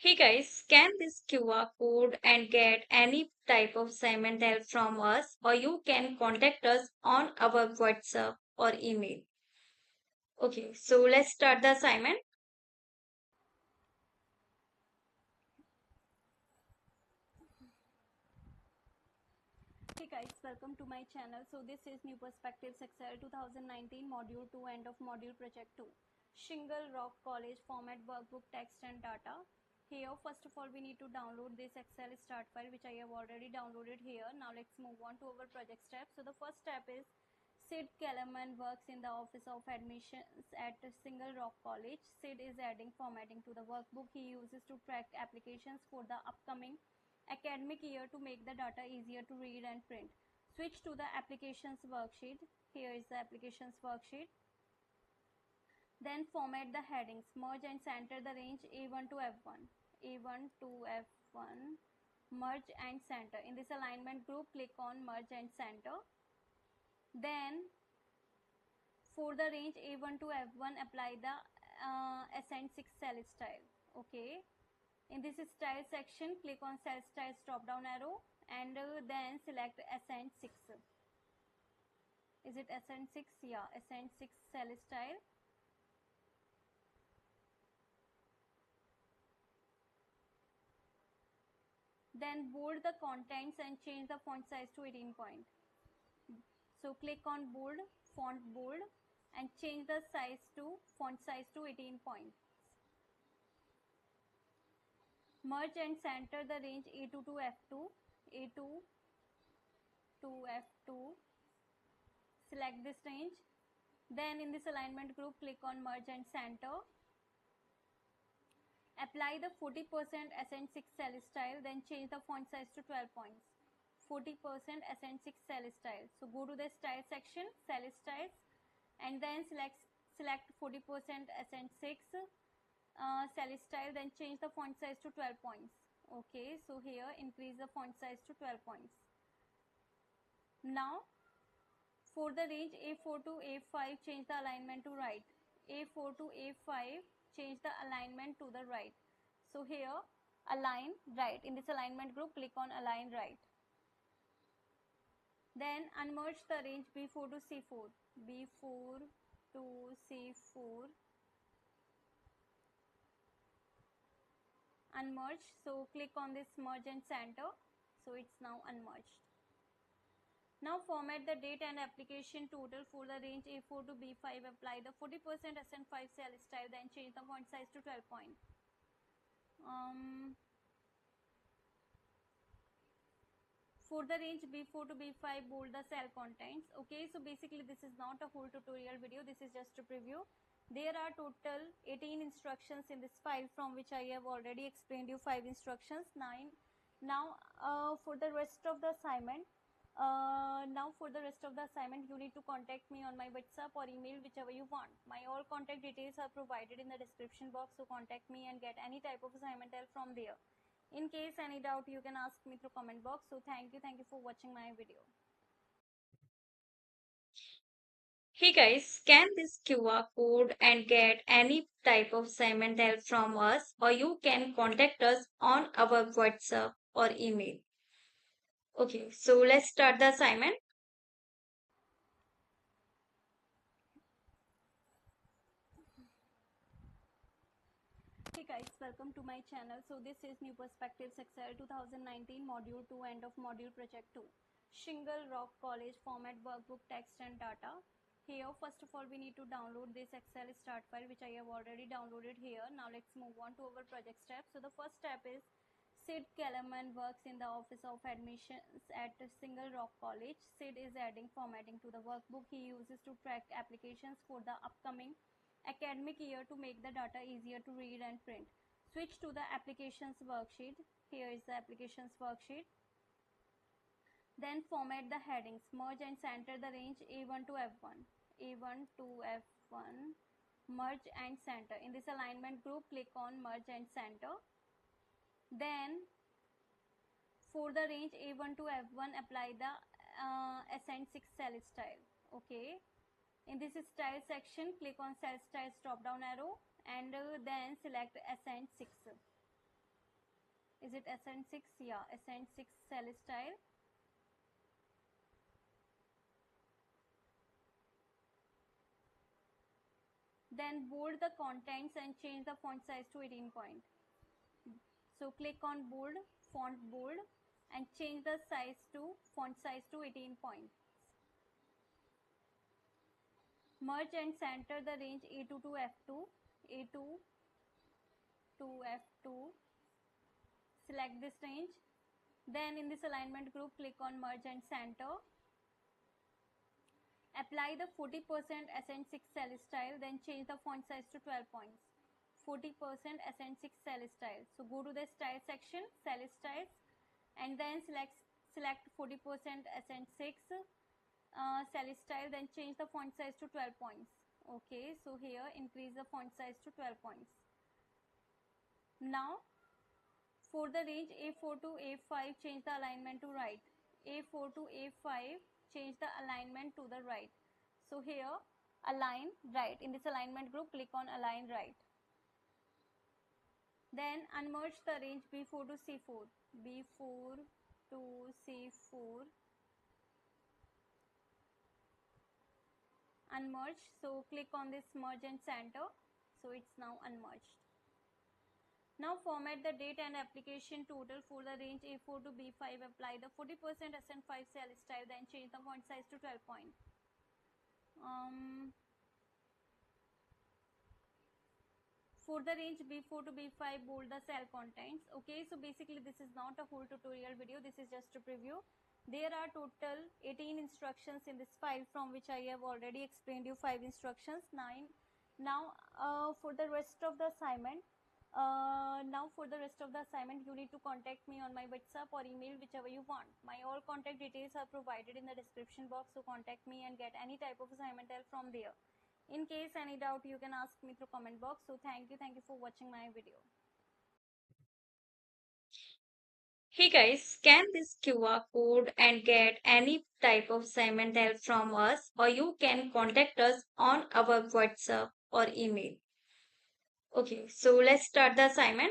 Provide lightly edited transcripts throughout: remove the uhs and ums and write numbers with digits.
Hey guys, scan this QR code and get any type of assignment help from us, or you can contact us on our WhatsApp or email. Okay, so let's start the assignment. Hey guys, welcome to my channel. So this is New Perspectives Excel 2019 Module 2 end of Module Project 2. Shingle Rock College format workbook text and data. Here first of all we need to download this Excel start file which I have already downloaded here. Now let's move on to our project step. So the first step is Sid Kellerman works in the Office of Admissions at Shingle Rock College. Sid is adding formatting to the workbook he uses to track applications for the upcoming academic year to make the data easier to read and print. Switch to the applications worksheet. Here is the applications worksheet. Then format the headings. Merge and center the range A1 to F1. A1 to F1. Merge and center. In this alignment group, click on merge and center. Then for the range A1 to F1, apply the Ascend 6 cell style. Okay. In this style section, click on cell styles drop down arrow and then select Ascend 6. Is it Ascend 6? Yeah, Ascend 6 cell style. Then bold the contents and change the font size to 18 point. So click on bold, font bold and change the size to font size to 18 points. Merge and center the range A2 to F2. A2 to F2. Select this range. Then in this alignment group, click on merge and center. Apply the 40% Ascend 6 cell style, then change the font size to 12 points. 40% Ascend 6 cell style. So go to the style section, cell styles, and then select 40% Ascend 6 cell style, then change the font size to 12 points. Okay, so here increase the font size to 12 points. Now for the range A4 to A5, change the alignment to right. A4 to A5, change the alignment to the right. So here, align right. In this alignment group, click on align right. Then unmerge the range B4 to C4. B4 to C4. Unmerge. So click on this merge and center. So it's now unmerged. Now format the date and application total for the range A4 to B5. Apply the 40% SN5 cell style, then change the font size to 12 point. For the range B4 to B5, bold the cell contents. Okay, so basically this is not a whole tutorial video. This is just a preview. There are total 18 instructions in this file, from which I have already explained you 5 instructions, 9. Now for the rest of the assignment, you need to contact me on my WhatsApp or email, whichever you want. My all contact details are provided in the description box, so contact me and get any type of assignment help from there. In case any doubt, you can ask me through comment box. So thank you for watching my video. Hey guys, scan this QR code and get any type of assignment help from us, or you can contact us on our WhatsApp or email. Okay, so let's start the assignment. Hey guys, welcome to my channel. So this is New Perspectives Excel 2019 Module 2 end of Module Project 2. Shingle Rock College format workbook text and data. Here first of all we need to download this Excel start file which I have already downloaded here. Now let's move on to our project step. So the first step is Sid Kellerman works in the Office of Admissions at Shingle Rock College. Sid is adding formatting to the workbook he uses to track applications for the upcoming academic year to make the data easier to read and print. Switch to the applications worksheet. Here is the applications worksheet. Then format the headings. Merge and center the range A1 to F1. A1 to F1. Merge and center. In this alignment group, click on merge and center. Then for the range A1 to F1, apply the Ascend 6 cell style. Okay. In this style section, click on cell styles drop down arrow and then select Ascend 6. Is it Ascent 6? Yeah, Ascent 6 cell style. Then bold the contents and change the font size to 18 point. So click on bold, font bold, and change the size to font size to 18 point. Merge and center the range A2 to F2, A2 to F2. Select this range. Then in this alignment group, click on merge and center. Apply the 40% Ascent 6 cell style, then change the font size to 12 points. 40% Ascent 6 cell style. So go to the style section, cell styles, and then select 40% Ascent 6 cell style, then change the font size to 12 points. Okay, so here increase the font size to 12 points. Now for the range A4 to A5, change the alignment to right. A4 to A5, change the alignment to the right. So here, align right. In this alignment group, click on align right. Then unmerge the range B4 to C4. B4 to C4. Unmerge. So click on this merge and center. So it's now unmerged. Now format the date and application total for the range A4 to B5. Apply the 40% SN5 cell style, then change the font size to 12 point. For the range B4 to B5, bold the cell contents. Okay, so basically this is not a whole tutorial video. This is just a preview. There are total 18 instructions in this file, from which I have already explained you 5 instructions. Now for the rest of the assignment, you need to contact me on my WhatsApp or email, whichever you want. My all contact details are provided in the description box, so contact me and get any type of assignment help from there. In case any doubt, you can ask me through comment box. So thank you for watching my video. Hey guys, scan this QR code and get any type of assignment help from us, or you can contact us on our WhatsApp or email. Okay, so let's start the assignment.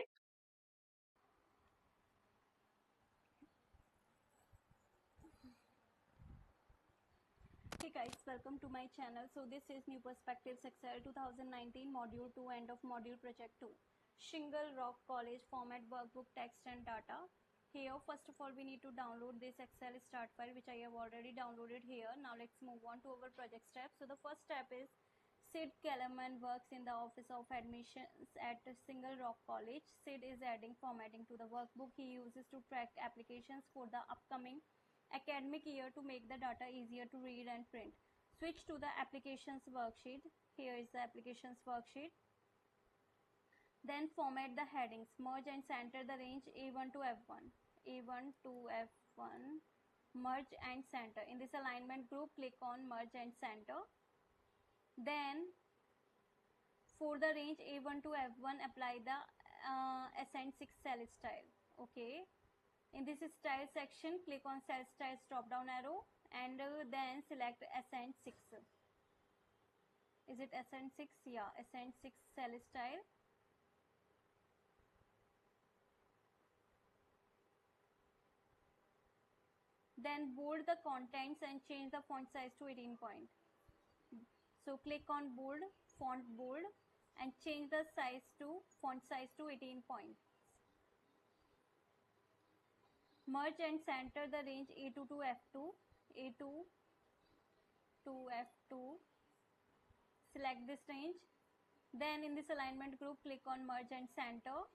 Hey guys, welcome to my channel. So this is New Perspectives Excel 2019 Module 2, end of Module Project 2. Shingle Rock College format workbook text and data. Here first of all we need to download this Excel start file, which I have already downloaded here. Now let's move on to our project step. So the first step is Sid Kellerman works in the Office of Admissions at Shingle Rock College. Sid is adding formatting to the workbook he uses to track applications for the upcoming academic year to make the data easier to read and print. Switch to the applications worksheet. Here is the applications worksheet. Then format the headings. Merge and center the range A1 to F1. A1 to F1. Merge and center. In this alignment group, click on merge and center. Then for the range A1 to F1, apply the Ascent 6 cell style. Okay. In this style section, click on cell styles drop down arrow and then select Ascent 6. Is it Ascent 6? Yeah, Ascent 6 cell style. Then bold the contents and change the font size to 18 point. So click on bold, font bold, and change the size to font size to 18 point. Merge and center the range A2 to F2, A2 to F2. Select this range. Then in this alignment group, click on merge and center.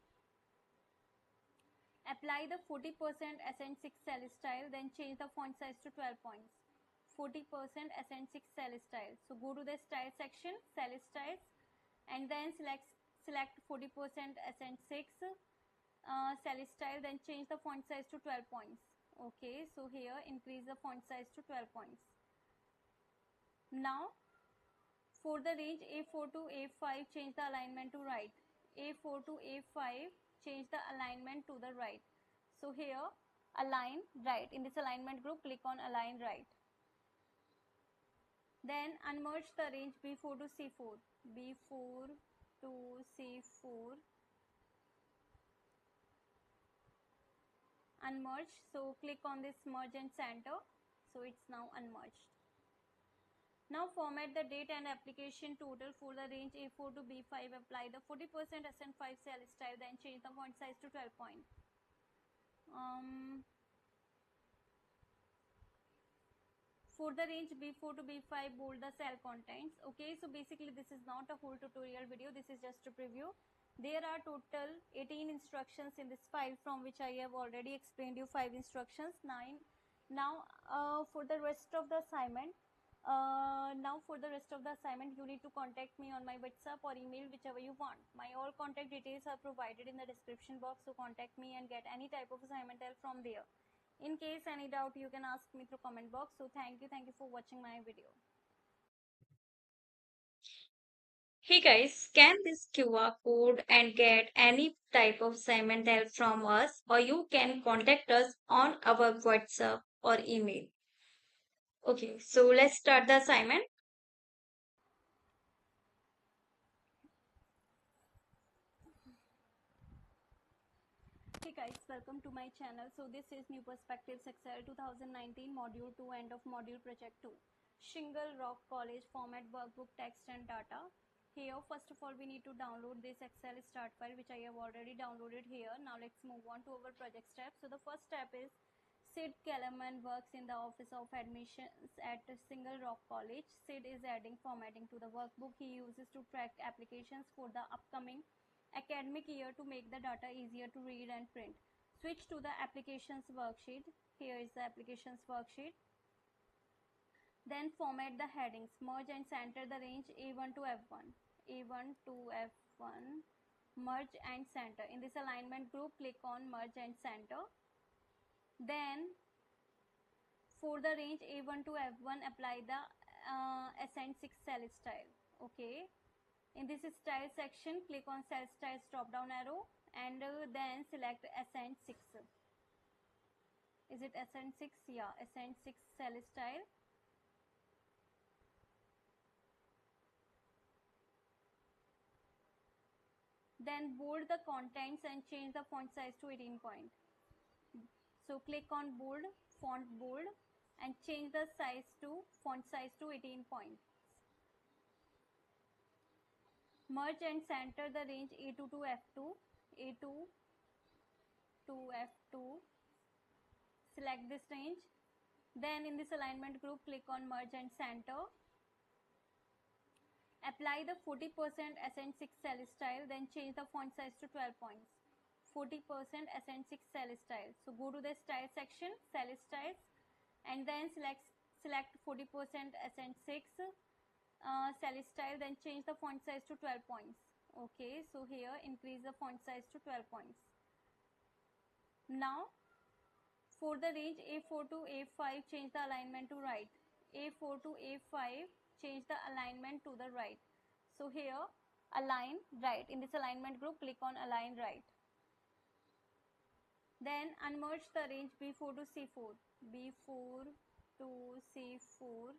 Apply the 40% Ascent 6 cell style, then change the font size to 12 points. 40% Ascent 6 cell style. So go to the style section, cell styles, and then select 40% Ascent 6 cell style, then change the font size to 12 points. Okay, so here increase the font size to 12 points. Now for the range A4 to A5, change the alignment to right. A4 to A5, change the alignment to the right. So here, align right. In this alignment group, click on align right. Then unmerge the range B4 to C4. B4 to C4. unmerged. So click on this merge and center. So it's now unmerged. Now format the date and application total for the range A4 to B5. Apply the 40% SN5 cell style, then change the font size to 12 point. For the range B4 to B5, bold the cell contents. Okay, so basically this is not a whole tutorial video. This is just a preview. There are total 18 instructions in this file, from which I have already explained you 5 instructions, 9. Now for the rest of the assignment, you need to contact me on my WhatsApp or email, whichever you want. My all contact details are provided in the description box, so contact me and get any type of assignment help from there. In case any doubt, you can ask me through comment box. So thank you for watching my video. Hey guys, scan this QR code and get any type of assignment help from us, or you can contact us on our WhatsApp or email. Okay, so let's start the assignment. Hey guys, welcome to my channel. So this is New Perspectives Excel 2019 Module 2, end of Module Project 2. Shingle Rock College format workbook text and data. Here first of all we need to download this Excel start file, which I have already downloaded here. Now let's move on to our project step. So the first step is Sid Kellerman works in the Office of Admissions at Shingle Rock College. Sid is adding formatting to the workbook he uses to track applications for the upcoming academic year to make the data easier to read and print. Switch to the applications worksheet. Here is the applications worksheet. Then format the headings. Merge and center the range A1 to F1. A1 to F1. Merge and center. In this alignment group, click on merge and center. Then for the range A1 to F1, apply the Ascend 6 cell style. Okay. In this style section, click on cell styles drop down arrow and then select Ascend 6. Is it Ascend 6? Yeah, Ascend 6 cell style. Then bold the contents and change the font size to 18 point. So click on bold, font bold, and change the size to font size to 18 points. Merge and center the range A2 to F2. A2 to F2. Select this range. Then in this alignment group, click on merge and center. Apply the 40% Ascend 6 cell style, then change the font size to 12 points. 40% Ascend 6 cell style. So go to the style section, cell styles, and then select 40% Ascend 6 cell style, then change the font size to 12 points. Okay, so here increase the font size to 12 points. Now for the range A4 to A5, change the alignment to right. A4 to A5, change the alignment to the right. So here, align right. In this alignment group, click on align right. Then unmerge the range B4 to C4. B4 to C4.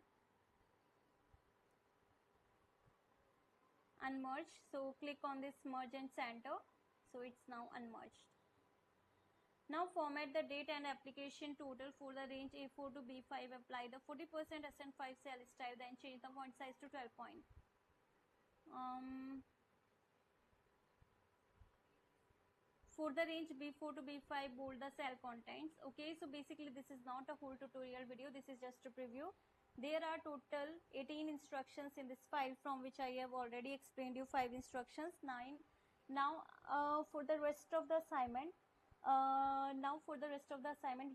Unmerge. So click on this merge and center. So it's now unmerged. Now format the date and application total for the range A4 to B5. Apply the 40% SN5 cell style, then change the font size to 12 point. For the range B4 to B5, bold the cell contents. Okay, so basically this is not a whole tutorial video. This is just a preview. There are total 18 instructions in this file, from which I have already explained you 5 instructions, 9. Now for the rest of the assignment,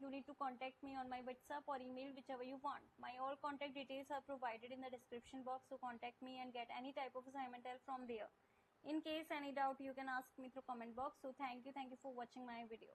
you need to contact me on my WhatsApp or email, whichever you want. My all contact details are provided in the description box, so contact me and get any type of assignment help from there. In case any doubt, you can ask me through comment box. So thank you for watching my video.